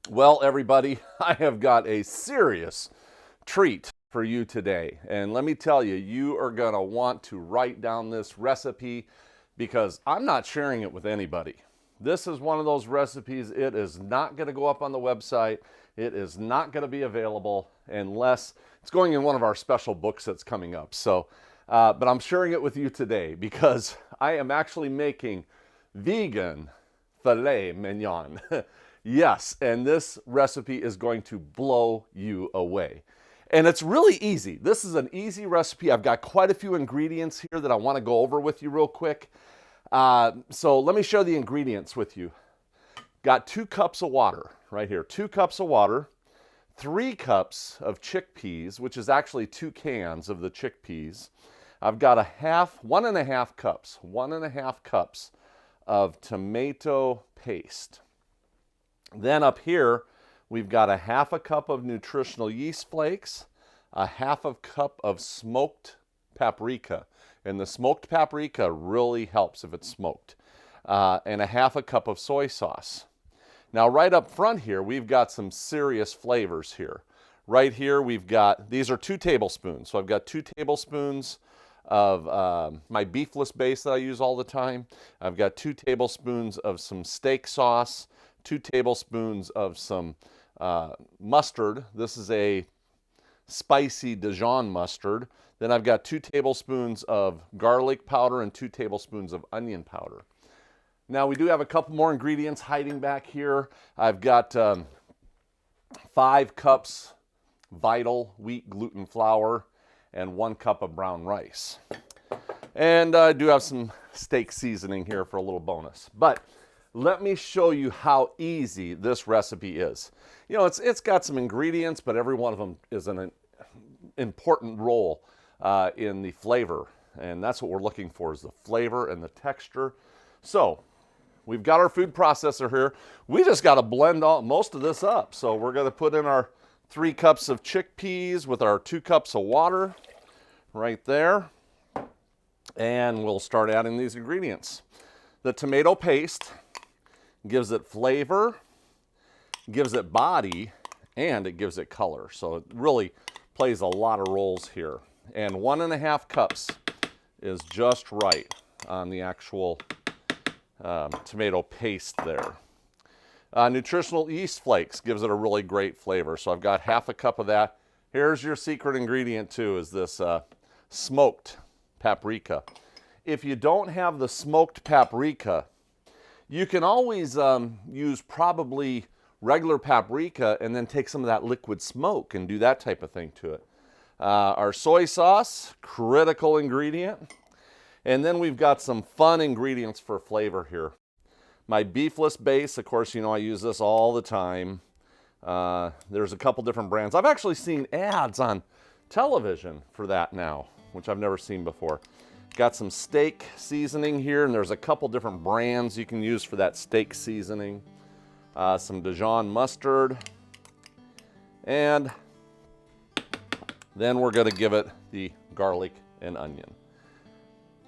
Well, everybody, I have got a serious treat for you today. And let me tell you, you are going to want to write down this recipe because I'm not sharing it with anybody. This is one of those recipes, it is not going to go up on the website. It is not going to be available unless it's going in one of our special books that's coming up. But I'm sharing it with you today because I am actually making vegan filet mignon. Yes, and this recipe is going to blow you away. And it's really easy. This is an easy recipe. I've got quite a few ingredients here that I want to go over with you real quick. So let me share the ingredients with you. Got 2 cups of water right here. 2 cups of water, 3 cups of chickpeas, which is actually 2 cans of the chickpeas. I've got 1.5 cups, 1.5 cups of tomato paste. Then up here, we've got 1/2 cup of nutritional yeast flakes, 1/2 cup of smoked paprika. And the smoked paprika really helps if it's smoked. And 1/2 cup of soy sauce. Now, right up front here, we've got some serious flavors here. Right here, these are 2 tablespoons. So I've got 2 tablespoons of my beefless base that I use all the time. I've got 2 tablespoons of some steak sauce, 2 tablespoons of some mustard. This is a spicy Dijon mustard. Then I've got 2 tablespoons of garlic powder and 2 tablespoons of onion powder. Now we do have a couple more ingredients hiding back here. I've got 5 cups Vital wheat gluten flour and 1 cup of brown rice. And I do have some steak seasoning here for a little bonus. But let me show you how easy this recipe is. You know, it's got some ingredients, but every one of them is an important role in the flavor. And that's what we're looking for, is the flavor and the texture. So we've got our food processor here. We just got to blend most of this up. So we're going to put in our 3 cups of chickpeas with our 2 cups of water right there. And we'll start adding these ingredients. The tomato paste gives it flavor, gives it body, and it gives it color. So it really plays a lot of roles here. And 1.5 cups is just right on the actual tomato paste there. Nutritional yeast flakes gives it a really great flavor. So I've got 1/2 cup of that. Here's your secret ingredient too, is this smoked paprika. If you don't have the smoked paprika, you can always use probably regular paprika and then take some of that liquid smoke and do that type of thing to it. Our soy sauce, critical ingredient. And then we've got some fun ingredients for flavor here. My beefless base, of course, you know I use this all the time. There's a couple different brands. I've actually seen ads on television for that now, which I've never seen before. Got some steak seasoning here, and there's a couple different brands you can use for that steak seasoning. Some Dijon mustard. And then we're going to give it the garlic and onion.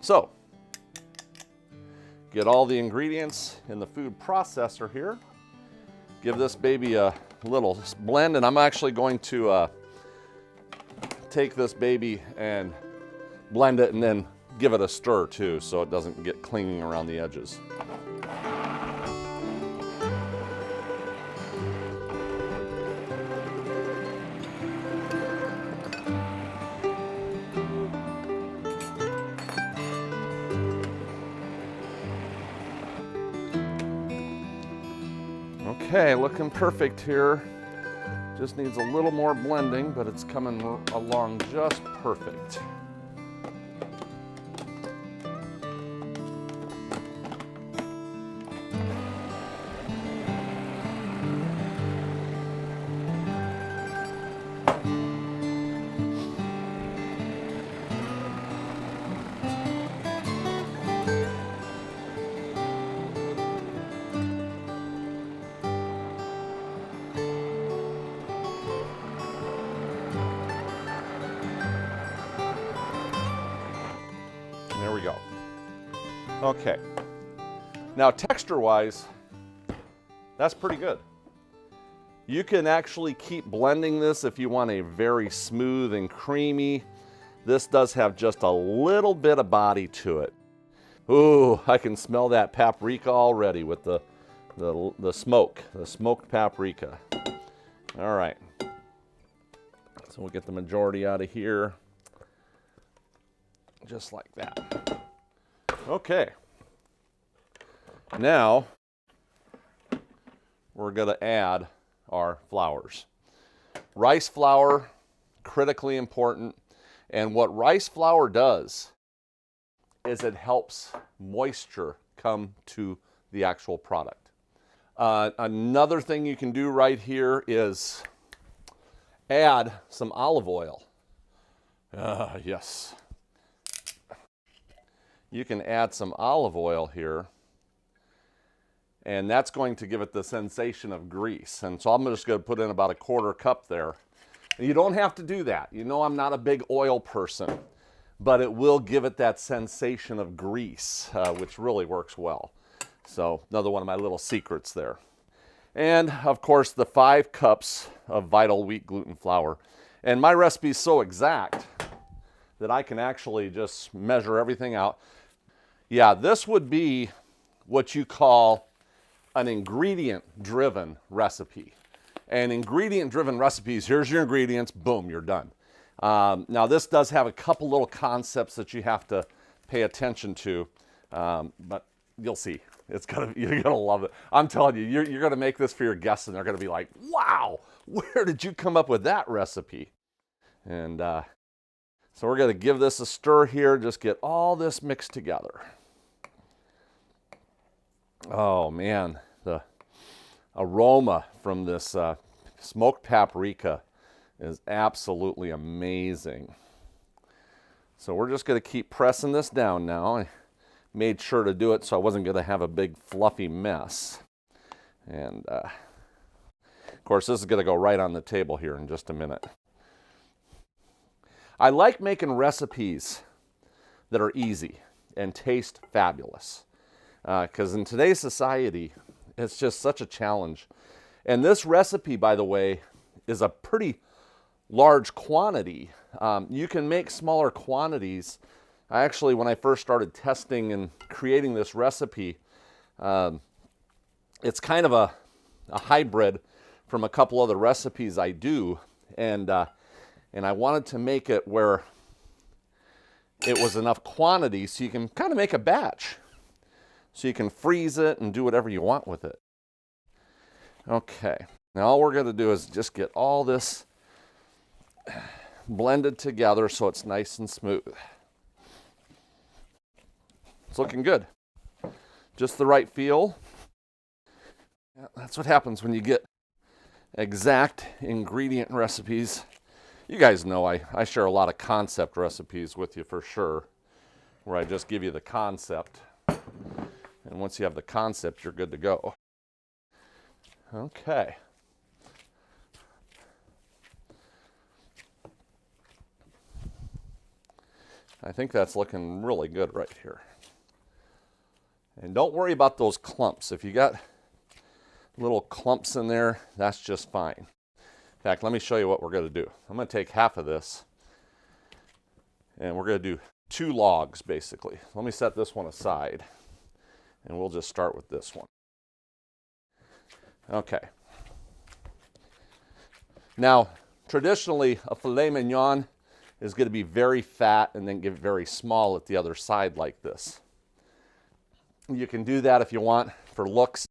So, get all the ingredients in the food processor here. Give this baby a little blend, and I'm actually going to take this baby and blend it and then give it a stir too, so it doesn't get clinging around the edges. Okay, looking perfect here. Just needs a little more blending, but it's coming along just perfect. There we go. Okay. Now texture-wise, that's pretty good. You can actually keep blending this if you want a very smooth and creamy. This does have just a little bit of body to it. Ooh, I can smell that paprika already with the smoked paprika. All right, so we'll get the majority out of here, just like that. Okay, now we're gonna add our flours. Rice flour, critically important, and what rice flour does is it helps moisture come to the actual product. Another thing you can do right here is add some olive oil. Yes. You can add some olive oil here, and that's going to give it the sensation of grease. And so I'm just going to put in about a 1/4 cup there. And you don't have to do that. You know I'm not a big oil person, but it will give it that sensation of grease, which really works well. So another one of my little secrets there. And of course the 5 cups of Vital Wheat gluten flour. And my recipe is so exact that I can actually just measure everything out. Yeah, this would be what you call an ingredient-driven recipe. And ingredient-driven recipes, here's your ingredients, boom, you're done. Now this does have a couple little concepts that you have to pay attention to, but you'll see. You're gonna love it. I'm telling you, you're gonna make this for your guests, and they're gonna be like, "Wow, where did you come up with that recipe?" And so we're gonna give this a stir here, just get all this mixed together. Oh man, the aroma from this smoked paprika is absolutely amazing. So we're just gonna keep pressing this down now. Made sure to do it so I wasn't going to have a big fluffy mess. And of course this is going to go right on the table here in just a minute. I like making recipes that are easy and taste fabulous, because in today's society it's just such a challenge. And this recipe, by the way, is a pretty large quantity. You can make smaller quantities. Actually, when I first started testing and creating this recipe, it's kind of a hybrid from a couple other recipes I do, and I wanted to make it where it was enough quantity so you can kind of make a batch, so you can freeze it and do whatever you want with it. Okay, now all we're going to do is just get all this blended together so it's nice and smooth. It's looking good. Just the right feel. Yeah, that's what happens when you get exact ingredient recipes. You guys know I share a lot of concept recipes with you for sure, where I just give you the concept. And once you have the concept, you're good to go. Okay. I think that's looking really good right here. And don't worry about those clumps. If you got little clumps in there, that's just fine. In fact, let me show you what we're going to do. I'm going to take half of this, and we're going to do 2 logs, basically. Let me set this one aside, and we'll just start with this one. Okay. Now, traditionally, a filet mignon is going to be very fat and then get very small at the other side like this. You can do that if you want for looks.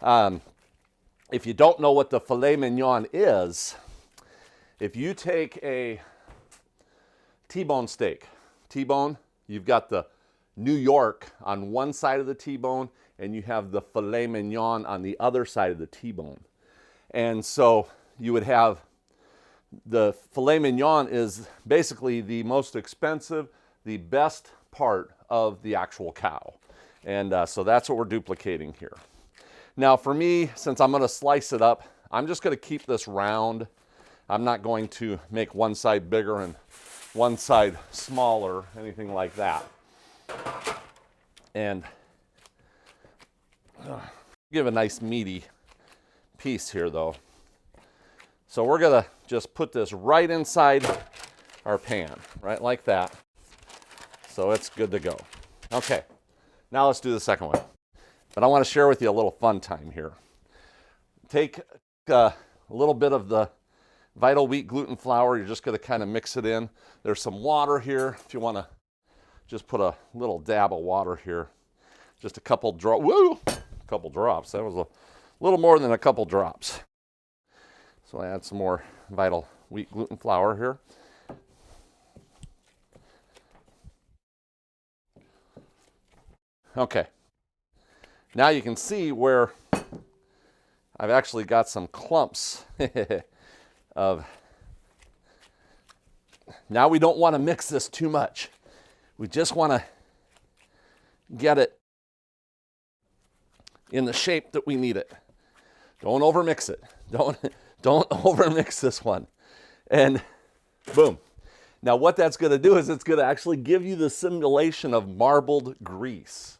If you don't know what the filet mignon is, if you take a T-bone steak, T-bone, you've got the New York on one side of the T-bone, and you have the filet mignon on the other side of the T-bone. And so you would have the filet mignon is basically the most expensive, the best part of the actual cow. And so that's what we're duplicating here. Now for me, since I'm going to slice it up, I'm just going to keep this round. I'm not going to make one side bigger and one side smaller, anything like that. And give a nice meaty piece here though. So we're gonna just put this right inside our pan, right like that. So it's good to go. Okay, now let's do the second one. But I want to share with you a little fun time here. Take a little bit of the Vital Wheat gluten flour. You're just going to kind of mix it in. There's some water here. If you want to just put a little dab of water here. Just a couple drops. Woo! A couple drops. That was a little more than a couple drops. So I add some more Vital Wheat gluten flour here. Okay. Now you can see where I've actually got some clumps of. Now we don't want to mix this too much. We just want to get it in the shape that we need it. Don't overmix it. Don't overmix this one. And boom. Now what that's going to do is it's going to actually give you the simulation of marbled grease.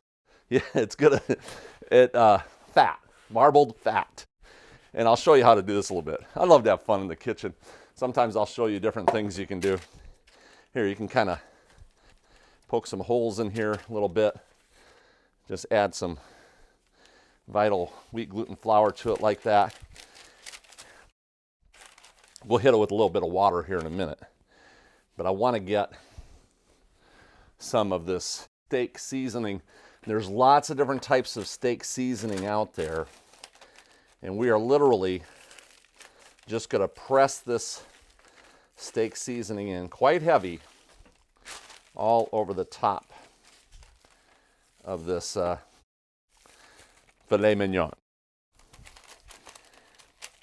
Yeah, it's going to, fat, marbled fat. And I'll show you how to do this a little bit. I love to have fun in the kitchen. Sometimes I'll show you different things you can do. Here, you can kind of poke some holes in here a little bit. Just add some Vital Wheat gluten flour to it like that. We'll hit it with a little bit of water here in a minute. But I want to get some of this steak seasoning. There's lots of different types of steak seasoning out there. And we are literally just going to press this steak seasoning in quite heavy all over the top of this filet mignon.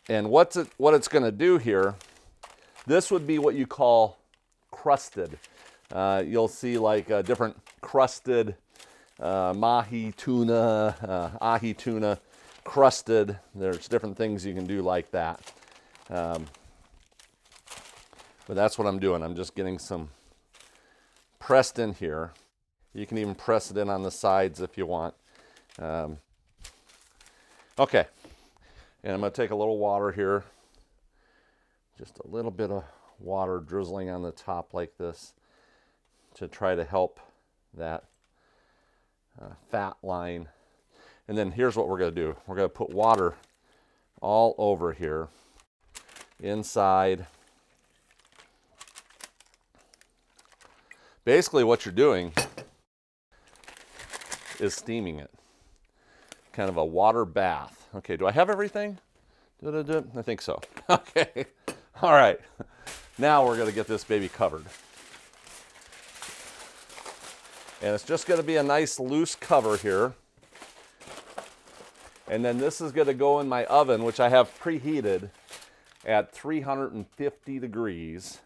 And what it's going to do here, this would be what you call crusted. You'll see like different crusted mahi tuna, ahi tuna, crusted. There's different things you can do like that. But that's what I'm doing. I'm just getting some pressed in here. You can even press it in on the sides if you want. Okay. And I'm going to take a little water here. Just a little bit of water drizzling on the top like this to try to help that fat line. And then here's what we're going to do. We're going to put water all over here, inside. Basically what you're doing is steaming it. Kind of a water bath. Okay, do I have everything? I think so. Okay, all right. Now we're going to get this baby covered. And it's just going to be a nice loose cover here. And then this is going to go in my oven, which I have preheated at 350 degrees.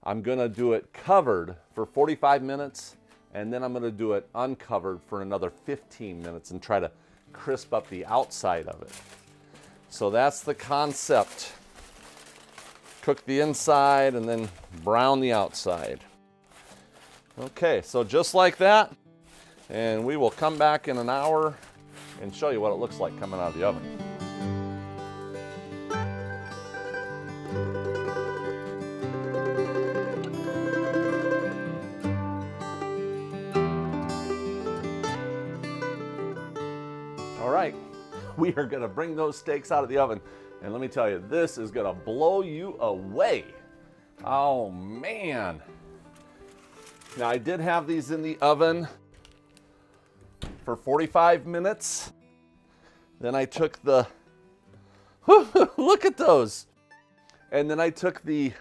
I'm going to do it covered for 45 minutes, and then I'm going to do it uncovered for another 15 minutes and try to crisp up the outside of it. So that's the concept. Cook the inside and then brown the outside. Okay, so just like that, and we will come back in an hour and show you what it looks like coming out of the oven. All right, we are gonna bring those steaks out of the oven, and let me tell you, this is gonna blow you away. Oh man. Now I did have these in the oven for 45 minutes. Then I took the, look at those. And then I took the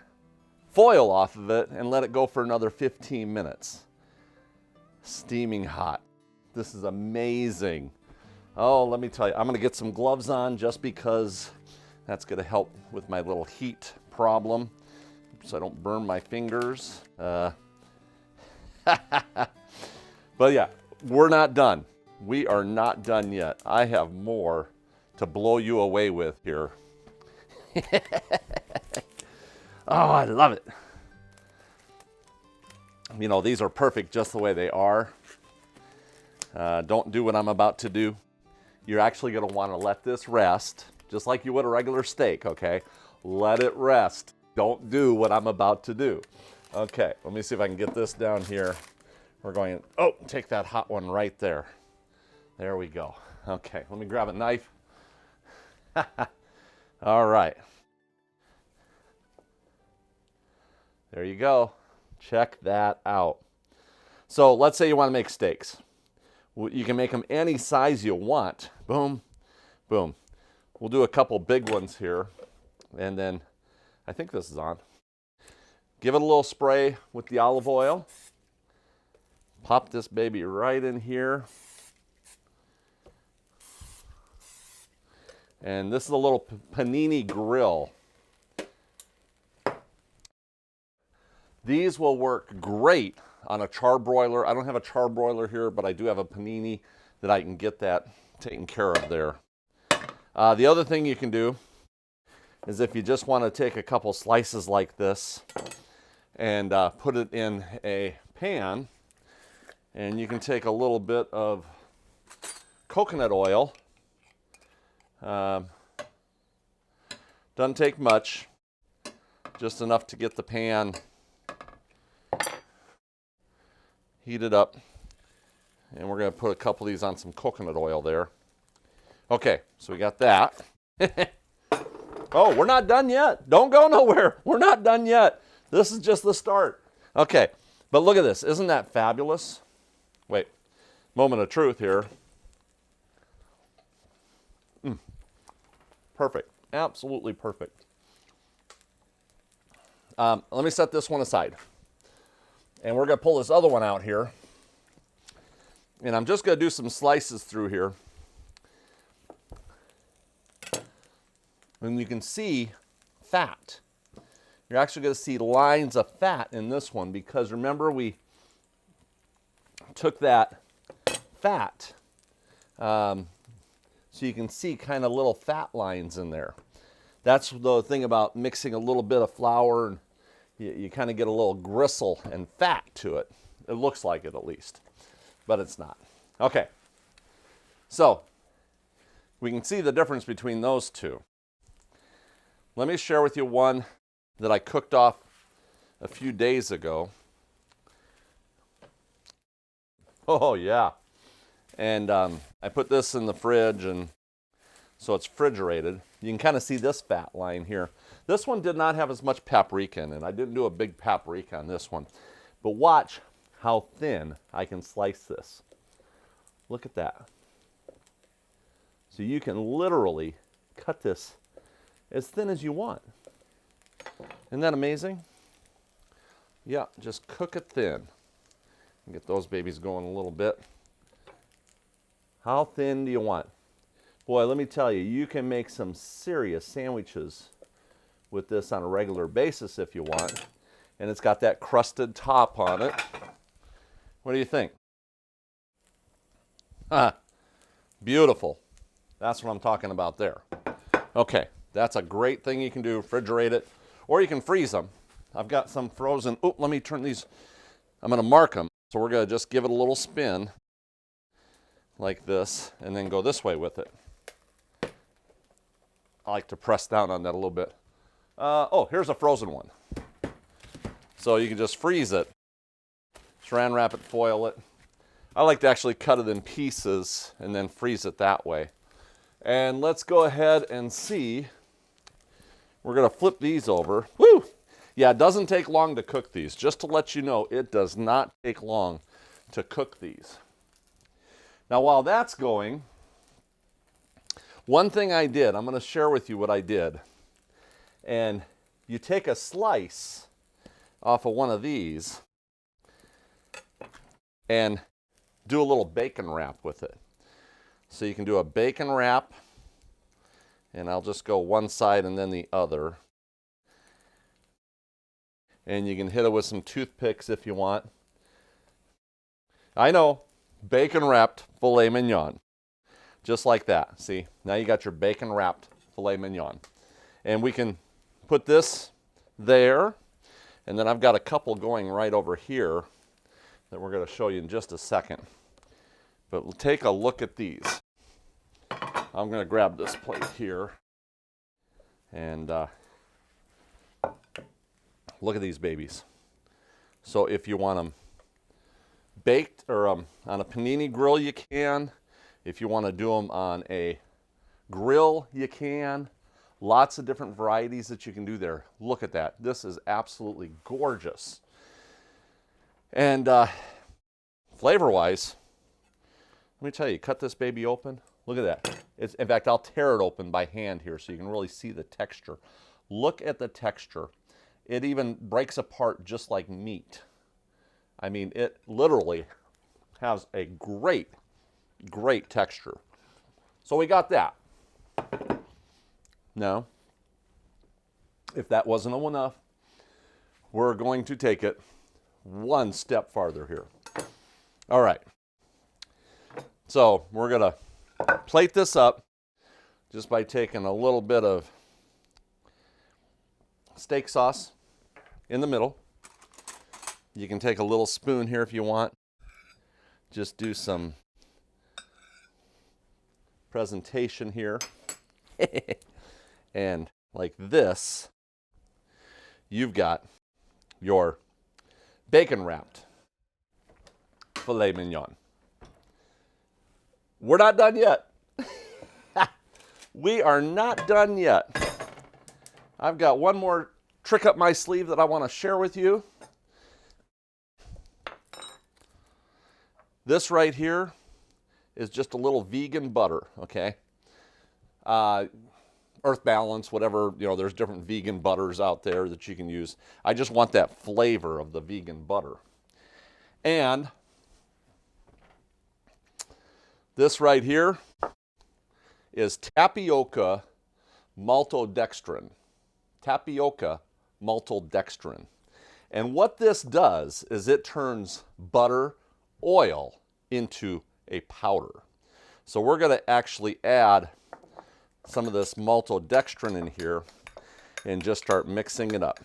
foil off of it and let it go for another 15 minutes. Steaming hot. This is amazing. Oh, let me tell you, I'm gonna get some gloves on just because that's gonna help with my little heat problem so I don't burn my fingers. But yeah, we're not done. We are not done yet. I have more to blow you away with here. Oh, I love it. You know, these are perfect just the way they are. Don't do what I'm about to do. You're actually going to want to let this rest, just like you would a regular steak, okay? let it rest. Don't do what I'm about to do. Okay, let me see if I can get this down here. We're going, oh, take that hot one right there. There we go. Okay, let me grab a knife. All right. There you go. Check that out. So let's say you want to make steaks. You can make them any size you want. Boom, boom. We'll do a couple big ones here. And then, I think this is on. Give it a little spray with the olive oil. Pop this baby right in here. And this is a little panini grill. These will work great on a charbroiler. I don't have a charbroiler here, but I do have a panini that I can get that taken care of there. The other thing you can do is if you just want to take a couple slices like this and put it in a pan, and you can take a little bit of coconut oil. Doesn't take much, just enough to get the pan heated up. And we're going to put a couple of these on some coconut oil there. Okay, so we got that. Oh, we're not done yet. Don't go nowhere. We're not done yet. This is just the start. Okay, but look at this. Isn't that fabulous? Wait, moment of truth here. Perfect. Absolutely perfect. Let me set this one aside. And we're going to pull this other one out here. And I'm just going to do some slices through here. And you can see fat. You're actually going to see lines of fat in this one because remember we took that fat. So you can see kind of little fat lines in there. That's the thing about mixing a little bit of flour, and you kind of get a little gristle and fat to it. It looks like it at least, but it's not. Okay, so we can see the difference between those two. Let me share with you one that I cooked off a few days ago. Oh yeah. And I put this in the fridge, and so it's refrigerated. You can kind of see this fat line here. This one did not have as much paprika in it. I didn't do a big paprika on this one. But watch how thin I can slice this. Look at that. So you can literally cut this as thin as you want. Isn't that amazing? Yeah, just cook it thin. Get those babies going a little bit. How thin do you want? Boy, let me tell you, you can make some serious sandwiches with this on a regular basis if you want. And it's got that crusted top on it. What do you think? Ah, beautiful. That's what I'm talking about there. Okay, that's a great thing you can do, refrigerate it, or you can freeze them. I've got some frozen. Oh, let me turn these. I'm going to mark them. So we're going to just give it a little spin like this and then go this way with it. I like to press down on that a little bit. Oh, here's a frozen one. So you can just freeze it, saran wrap it, foil it. I like to actually cut it in pieces and then freeze it that way. And let's go ahead and see. We're going to flip these over. Woo! Yeah, it doesn't take long to cook these. Just to let you know, it does not take long to cook these. Now, while that's going, one thing I did, I'm going to share with you what I did. And you take a slice off of one of these and do a little bacon wrap with it. So you can do a bacon wrap, and I'll just go one side and then the other. And you can hit it with some toothpicks if you want. I know, bacon wrapped filet mignon. Just like that. See, now you got your bacon wrapped filet mignon. And we can put this there. And then I've got a couple going right over here that we're going to show you in just a second. But we'll take a look at these. I'm going to grab this plate here. And Look at these babies. So if you want them baked or on a panini grill, you can. If you want to do them on a grill, you can. Lots of different varieties that you can do there. Look at that. This is absolutely gorgeous. And flavor-wise, let me tell you, cut this baby open. Look at that. In fact, I'll tear it open by hand here so you can really see the texture. Look at the texture. It even breaks apart just like meat. I mean, it literally has a great, great texture. So we got that. Now, if that wasn't enough, we're going to take it one step farther here. All right. So we're going to plate this up just by taking a little bit of steak sauce in the middle. You can take a little spoon here if you want. Just do some presentation here. And like this, you've got your bacon wrapped filet mignon. We're not done yet. We are not done yet. I've got one more trick up my sleeve that I want to share with you. This right here is just a little vegan butter, okay? Earth Balance, whatever, you know, there's different vegan butters out there that you can use. I just want that flavor of the vegan butter. And this right here is tapioca maltodextrin. Tapioca maltodextrin. And what this does is it turns butter, oil into a powder. So we're going to actually add some of this maltodextrin in here and just start mixing it up.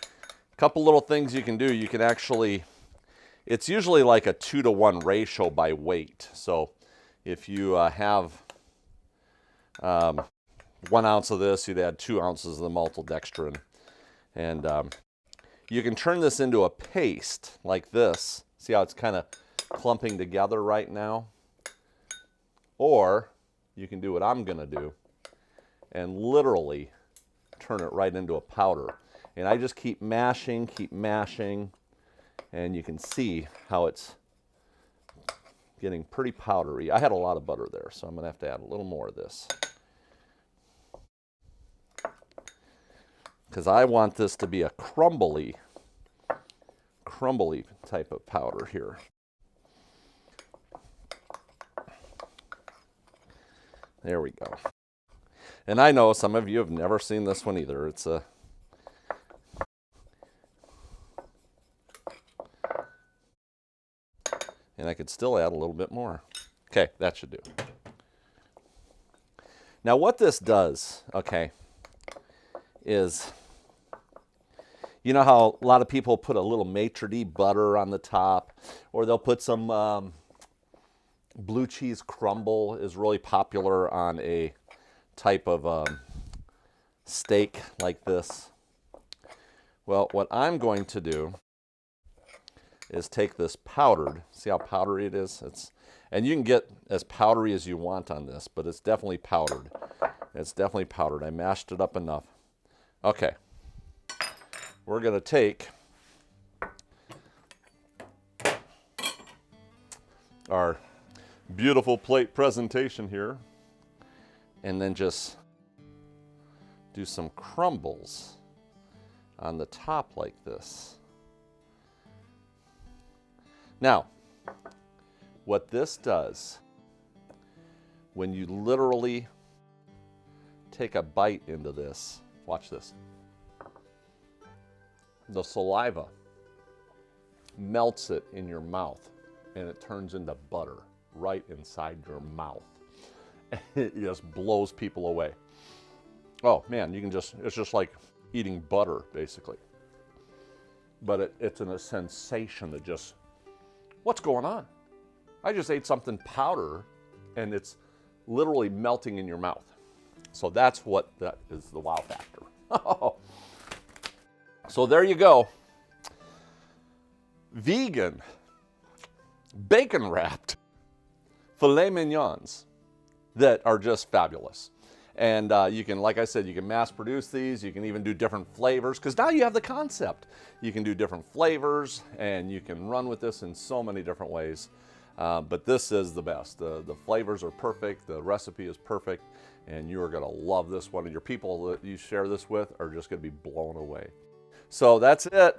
A couple little things you can do. You can actually, it's usually like a 2-to-1 ratio by weight. So if you have 1 ounce of this, you'd add 2 ounces of the maltodextrin. And you can turn this into a paste like this. See how it's kind of clumping together right now? Or you can do what I'm going to do and literally turn it right into a powder. And I just keep mashing, and you can see how it's getting pretty powdery. I had a lot of butter there, so I'm going to have to add a little more of this. Because I want this to be a crumbly type of powder here. There we go. And I know some of you have never seen this one either. It's a and I could still add a little bit more. Okay, that should do. Now what this does, okay, is, you know how a lot of people put a little maitre d' butter on the top, or they'll put some blue cheese crumble is really popular on a type of steak like this. Well, what I'm going to do is take this powdered, see how powdery it is? And you can get as powdery as you want on this, but it's definitely powdered. It's definitely powdered. I mashed it up enough. Okay. We're going to take our beautiful plate presentation here and then just do some crumbles on the top like this. Now, what this does, when you literally take a bite into this, watch this. The saliva melts it in your mouth and it turns into butter right inside your mouth. It just blows people away. Oh man, it's just like eating butter basically. But it's a sensation that just, what's going on? I just ate something powder and it's literally melting in your mouth. So that is the wow factor. So there you go. Vegan, bacon wrapped filet mignons that are just fabulous. And you can, like I said, you can mass produce these. You can even do different flavors, because now you have the concept. You can do different flavors, and you can run with this in so many different ways. But this is the best. The flavors are perfect. The recipe is perfect. And you are going to love this one. And your people that you share this with are just going to be blown away. So that's it.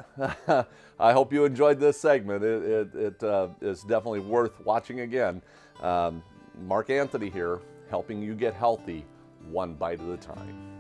I hope you enjoyed this segment. It is definitely worth watching again. Mark Anthony here, helping you get healthy one bite at a time.